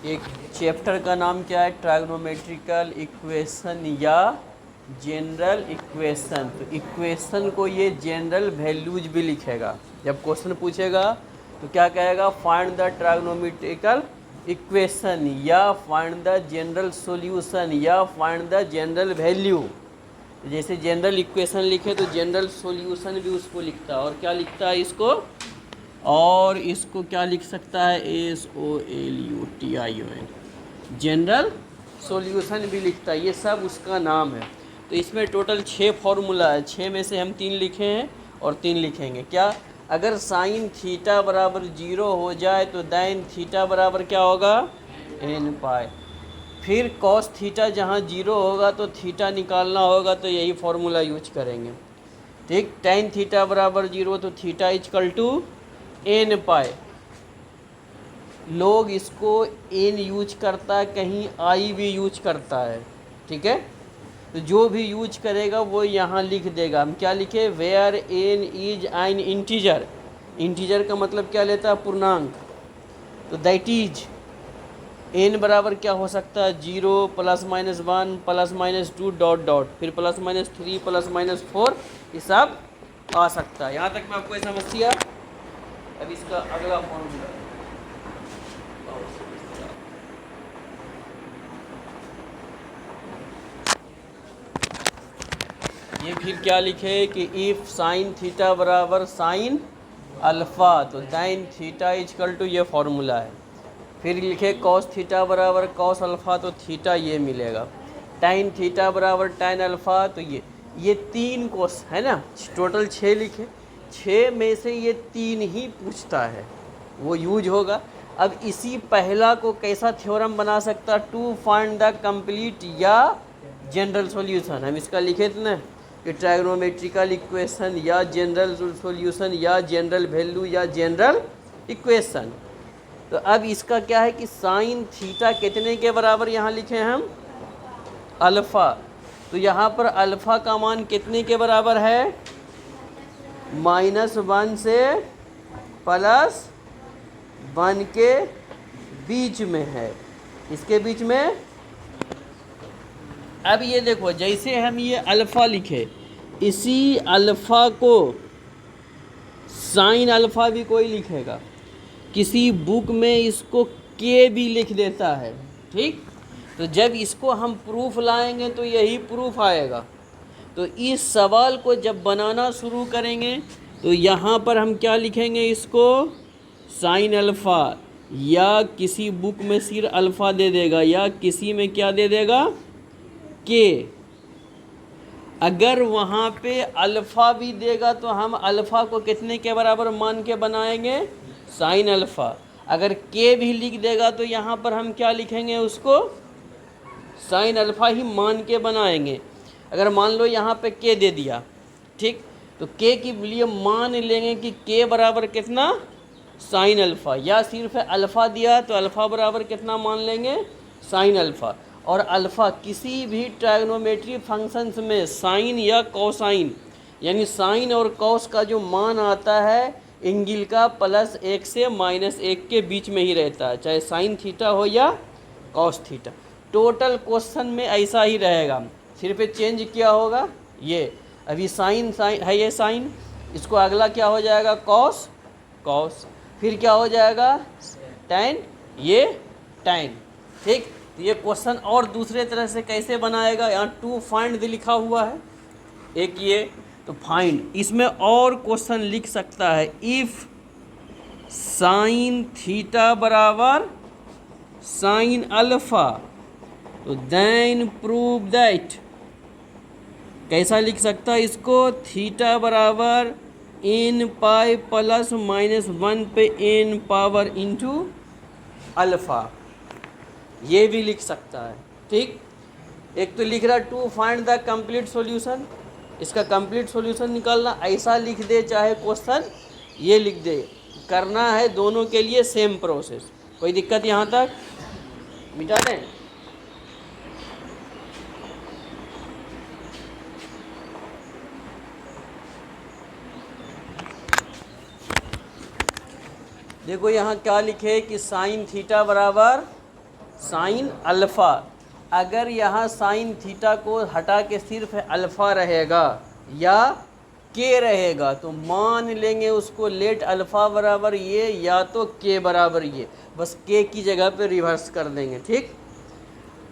एक चैप्टर का नाम क्या है? ट्रायग्नोमेट्रिकल इक्वेशन या जनरल इक्वेशन। तो इक्वेशन को ये जनरल वैल्यूज भी लिखेगा। जब क्वेश्चन पूछेगा तो क्या कहेगा? फाइंड द ट्रायग्नोमेट्रिकल इक्वेशन या फाइंड द जनरल सॉल्यूशन या फाइंड द जनरल वैल्यू। जैसे जनरल इक्वेशन लिखे तो जनरल सॉल्यूशन भी उसको लिखता है। और क्या लिखता है इसको? और इसको क्या लिख सकता है? SOLUTION, जनरल सॉल्यूशन भी लिखता है। ये सब उसका नाम है। तो इसमें टोटल 6 फॉर्मूला है। 6 में से हम 3 लिखे हैं और 3 लिखेंगे। क्या? अगर साइन थीटा बराबर 0 हो जाए तो दैन थीटा बराबर क्या होगा? n पाई। फिर कॉस थीटा जहाँ 0 होगा तो थीटा निकालना होगा, तो यही फॉर्मूला यूज करेंगे। ठीक। टेन थीटा बराबर 0 तो थीटा इक्वल टू n पाई। लोग इसको n यूज करता है, कहीं i भी यूज करता है। ठीक है। तो जो भी यूज करेगा वो यहाँ लिख देगा। हम क्या लिखे? Where n is an integer. Integer का मतलब क्या लेता है? पूर्णांक। तो दैट इज n बराबर क्या हो सकता है? 0 +- 1 +- 2 डॉट डॉट, फिर +- 3 +- 4, ये सब आ सकता है। यहाँ तक में आपको ये समस्या। अब इसका अगला फॉर्मूला ये फिर क्या लिखे कि इफ साइन थीटा बराबर साइन अल्फ़ा तो दैन थीटा इक्वल टू, ये फॉर्मूला है। फिर लिखे कॉस थीटा बराबर कॉस अल्फ़ा तो थीटा ये मिलेगा। टेन थीटा बराबर टेन अल्फ़ा तो ये 3 कोस है ना। टोटल 6 लिखे। 6 में से ये 3 ही पूछता है, वो यूज होगा। अब इसी पहला को कैसा थ्योरम बना सकता? टू फाइंड द कंप्लीट या जनरल सॉल्यूशन। हम इसका लिखे थे ना कि ट्रायग्नोमेट्रिकल इक्वेशन या जनरल सॉल्यूशन या जनरल वैल्यू या जनरल इक्वेशन। तो अब इसका क्या है कि साइन थीटा कितने के बराबर यहाँ लिखे हम? अल्फ़ा। तो यहाँ पर अल्फ़ा का मान कितने के बराबर है? -1 से +1 के बीच में है। इसके बीच में। अब ये देखो, जैसे हम ये अल्फ़ा लिखे, इसी अल्फ़ा को साइन अल्फ़ा भी कोई लिखेगा। किसी बुक में इसको के भी लिख देता है। ठीक। तो जब इसको हम प्रूफ लाएंगे तो यही प्रूफ आएगा। तो इस सवाल को जब बनाना शुरू करेंगे तो यहाँ पर हम क्या लिखेंगे? इसको साइन अल्फ़ा, या किसी बुक में सिर्फ अल्फ़ा दे देगा, या किसी में क्या दे देगा? के। अगर वहाँ पे अल्फ़ा भी देगा तो हम अल्फ़ा को कितने के बराबर मान के बनाएंगे? Sine alpha. अगर के भी लिख देगा तो यहाँ पर हम क्या लिखेंगे? उसको साइन अल्फ़ा ही मान के बनाएंगे। अगर मान लो यहाँ पे के दे दिया, ठीक, तो के के लिए मान लेंगे कि के बराबर कितना? Sine alpha. या सिर्फ अल्फ़ा दिया तो अल्फ़ा बराबर कितना मान लेंगे? Sine alpha. और अल्फ़ा किसी भी ट्रायग्नोमेट्री फंक्शंस में साइन या कोसाइन, यानी साइन और कॉस का जो मान आता है एंगल का +1 से -1 के बीच में ही रहता है, चाहे साइन थीटा हो या कॉस थीटा। टोटल क्वेश्चन में ऐसा ही रहेगा, सिर्फ चेंज क्या होगा? ये अभी साइन साइन है, ये साइन, इसको अगला क्या हो जाएगा? Cos cos. फिर क्या हो जाएगा? टैन, ये टैन। ठीक। तो ये क्वेश्चन और दूसरे तरह से कैसे बनाएगा? यहाँ टू फाइंड लिखा हुआ है, एक ये तो फाइंड। इसमें और क्वेश्चन लिख सकता है, इफ साइन थीटा बराबर साइन अल्फ़ा तो देन प्रूव दैट। कैसा लिख सकता है इसको? थीटा बराबर n पाई +- 1 पे n पावर इंटू अल्फ़ा, ये भी लिख सकता है। ठीक। एक तो लिख रहा to find the complete solution, इसका कंप्लीट सॉल्यूशन निकालना, ऐसा लिख दे चाहे क्वेश्चन ये लिख दे, करना है दोनों के लिए सेम प्रोसेस। कोई दिक्कत यहाँ तक? मिटा दें। देखो यहाँ क्या लिखे कि साइन थीटा बराबर साइन अल्फ़ा, अगर यहाँ साइन थीटा को हटा के सिर्फ अल्फ़ा रहेगा या के रहेगा तो मान लेंगे उसको लेट अल्फ़ा बराबर ये या तो के बराबर ये, बस के की जगह पे रिवर्स कर देंगे। ठीक,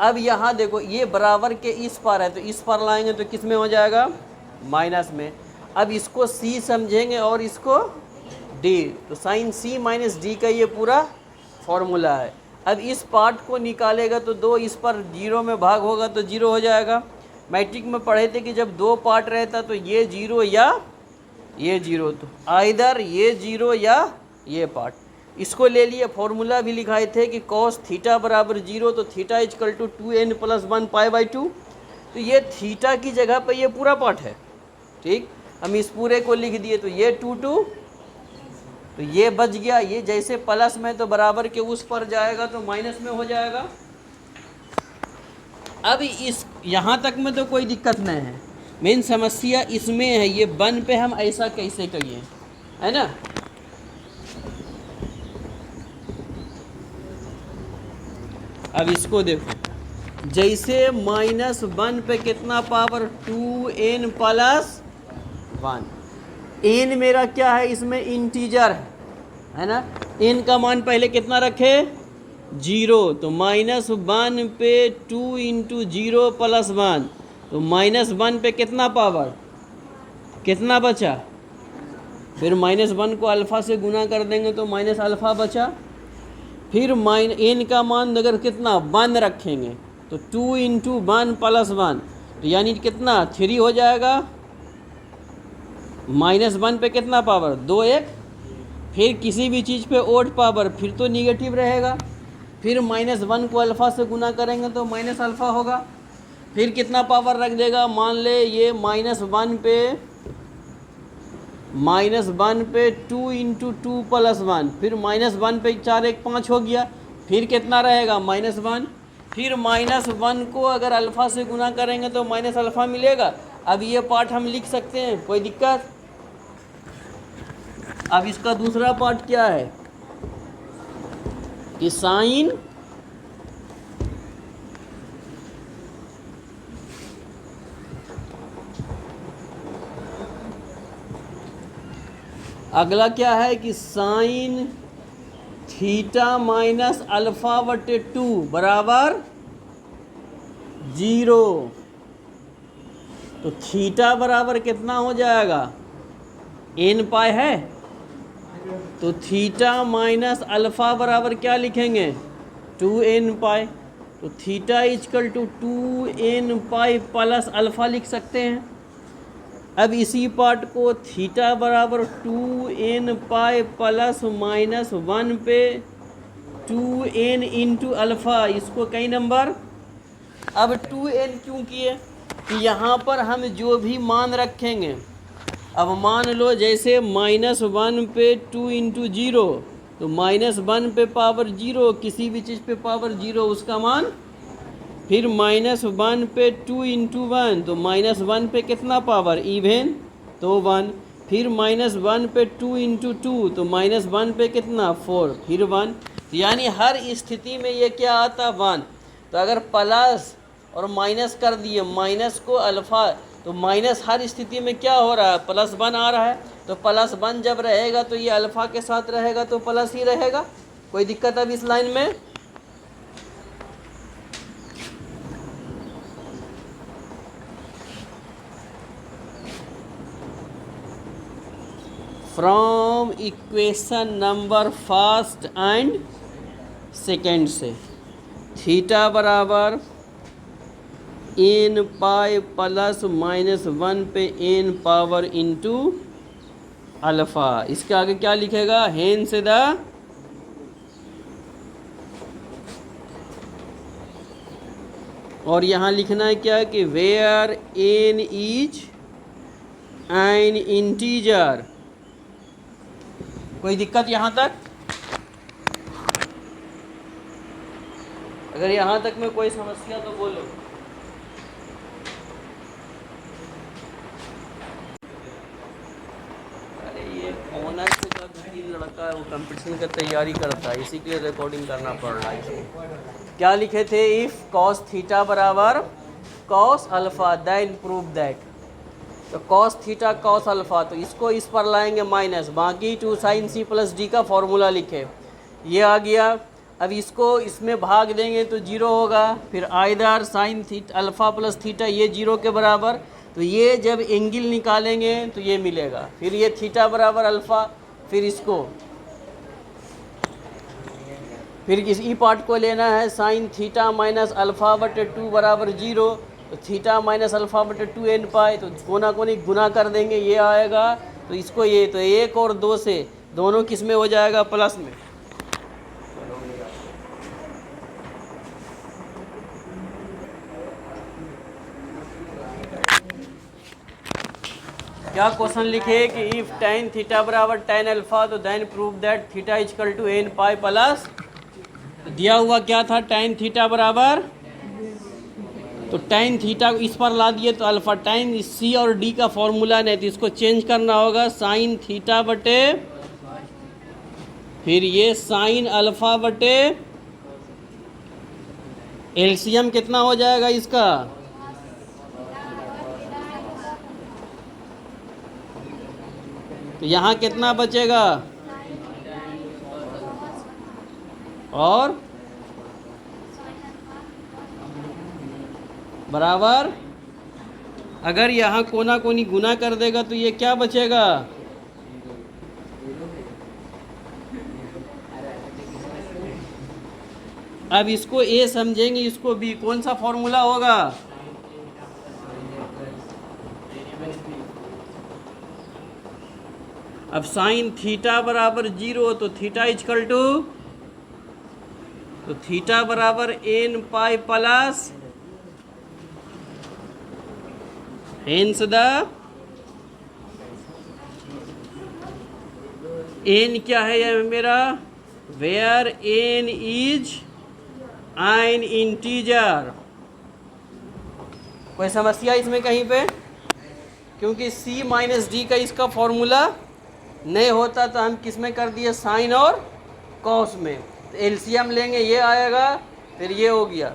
अब यहाँ देखो ये बराबर के इस पार है तो इस पार लाएंगे तो किस में हो जाएगा, माइनस में। अब इसको सी समझेंगे और इसको डी, तो साइन सी माइनस डी का ये पूरा फॉर्मूला है। अब इस पार्ट को निकालेगा तो दो इस पर जीरो में भाग होगा तो जीरो हो जाएगा। मैट्रिक में पढ़े थे कि जब दो पार्ट रहता तो ये जीरो या ये जीरो, तो आइदर ये जीरो या ये पार्ट। इसको ले लिए, फॉर्मूला भी लिखाए थे कि कॉस थीटा बराबर जीरो, तो थीटा इजकल टू 2n + 1 π/2, तो ये थीटा की जगह पे ये पूरा पार्ट है। ठीक, हम इस पूरे को लिख दिए तो ये 2 तो ये बच गया, ये जैसे प्लस में तो बराबर के उस पर जाएगा तो माइनस में हो जाएगा। अब इस यहाँ तक में तो कोई दिक्कत नहीं है, मेन समस्या इसमें है ये 1 पे हम ऐसा कैसे करिए, है ना। अब इसको देखो, जैसे -1 पे कितना पावर 2n + 1, n मेरा क्या है इसमें इंटीजर है ना। n का मान पहले कितना रखे 0, तो -1 पे 2 × 0 + 1, तो -1 पे कितना पावर, कितना बचा, फिर -1 को अल्फ़ा से गुना कर देंगे तो माइनस अल्फ़ा बचा। फिर n का मान अगर कितना 1 रखेंगे तो 2 × 1 + 1, तो यानी कितना 3 हो जाएगा। -1 पे कितना पावर 2 1, फिर किसी भी चीज़ पे ओड पावर फिर तो निगेटिव रहेगा। फिर -1 को अल्फ़ा से गुना करेंगे तो माइनस अल्फ़ा होगा। फिर कितना पावर रख देगा, मान ले ये -1 पे 2 × 2 + 1, फिर -1 पे 4 1 5 हो गया। फिर कितना रहेगा -1, फिर -1 को अगर अल्फ़ा से गुना करेंगे तो माइनस अल्फ़ा मिलेगा। अब ये पार्ट हम लिख सकते हैं, कोई दिक्कत। अब इसका दूसरा पार्ट क्या है कि साइन अगला क्या है कि साइन थीटा -α/2 बराबर 0, तो थीटा बराबर कितना हो जाएगा, n पाई है, तो थीटा -α बराबर क्या लिखेंगे 2n पाई, तो theta is equal to 2n pi + alpha लिख सकते हैं। अब इसी पार्ट को थीटा बराबर 2n पाई ± 1 पे 2n × अल्फ़ा, इसको कई नंबर। अब 2n क्यों किए कि यहाँ पर हम जो भी मान रखेंगे, अब मान लो जैसे -1 पे 2 × 0, तो -1 पे पावर 0, किसी भी चीज़ पे पावर 0 उसका मान, फिर -1 पे 2 × 1, तो -1 पे कितना पावर इवन, तो 1, फिर -1 पे 2 × 2, तो -1 पे कितना 4, फिर 1, तो यानी हर स्थिति में ये क्या आता 1। तो अगर प्लस और माइनस कर दिए, माइनस को अल्फ़ा, तो माइनस हर स्थिति में क्या हो रहा है +1 आ रहा है, तो +1 जब रहेगा तो ये अल्फ़ा के साथ रहेगा तो प्लस ही रहेगा। कोई दिक्कत अब इस लाइन में। From equation number first and second से थीटा बराबर n पाई ±1 पे n पावर इंटू अल्फ़ा, इसके आगे क्या लिखेगा, हेंस द और यहाँ लिखना है क्या कि where n is an integer. कोई दिक्कत यहाँ तक, अगर यहाँ तक में कोई समस्या तो बोलो। अरे ये ऑनर से जब लड़का वो कंपटीशन का तैयारी करता है, इसी के लिए रिकॉर्डिंग करना पड़ रहा है इसको। क्या लिखे थे? इफ़ कॉस थीटा बराबर cos alpha then prove that. तो कॉस थीटा कॉस अल्फ़ा, तो इसको इस पर लाएंगे माइनस, बाकी 2 sin c प्लस डी का फॉर्मूला लिखे, ये आ गया। अब इसको इसमें भाग देंगे तो 0 होगा, फिर either sine theta alpha plus theta ये 0 के बराबर, तो ये जब एंगल निकालेंगे तो ये मिलेगा, फिर ये थीटा बराबर अल्फ़ा, फिर इसको फिर इस ई पार्ट को लेना है साइन थीटा माइनस अल्फ़ा बटे 2 बराबर 0, तो थीटा माइनस अल्फ़ा बटे 2 n पाई, तो कोना कोनी गुना कर देंगे, ये आएगा, तो इसको ये, तो 1 और 2 से दोनों किस में हो जाएगा? प्लस में। क्या क्वेश्चन लिखे कि इफ़ tan थीटा बराबर tan अल्फ़ा, तो then prove that theta equal to n pi plus, दिया हुआ क्या था? tan थीटा बराबर, तो tan थीटा को इस पर ला दिए तो अल्फ़ा, tan c और d का फॉर्मूला नहीं, तो इसको चेंज करना होगा, साइन थीटा बटे फिर ये साइन अल्फ़ा बटे एलसीएम कितना हो जाएगा इसका? तो यहाँ कितना बचेगा? और बराबर, अगर यहाँ कोना कोनी गुना कर देगा तो ये क्या बचेगा? अब इसको ए समझेंगे, इसको बी, कौन सा फॉर्मूला होगा? अब साइन थीटा बराबर 0, तो थीटा इक्वल टू, तो थीटा बराबर n pi plus hence the n क्या है ये मेरा? Where n is an integer. कोई समस्या इसमें कहीं पे? क्योंकि c माइनस डी का इसका फॉर्मूला नहीं होता, तो हम किस में कर दिए? साइन और कॉस में। तो एलसीएम लेंगे, ये आएगा, फिर ये हो गया,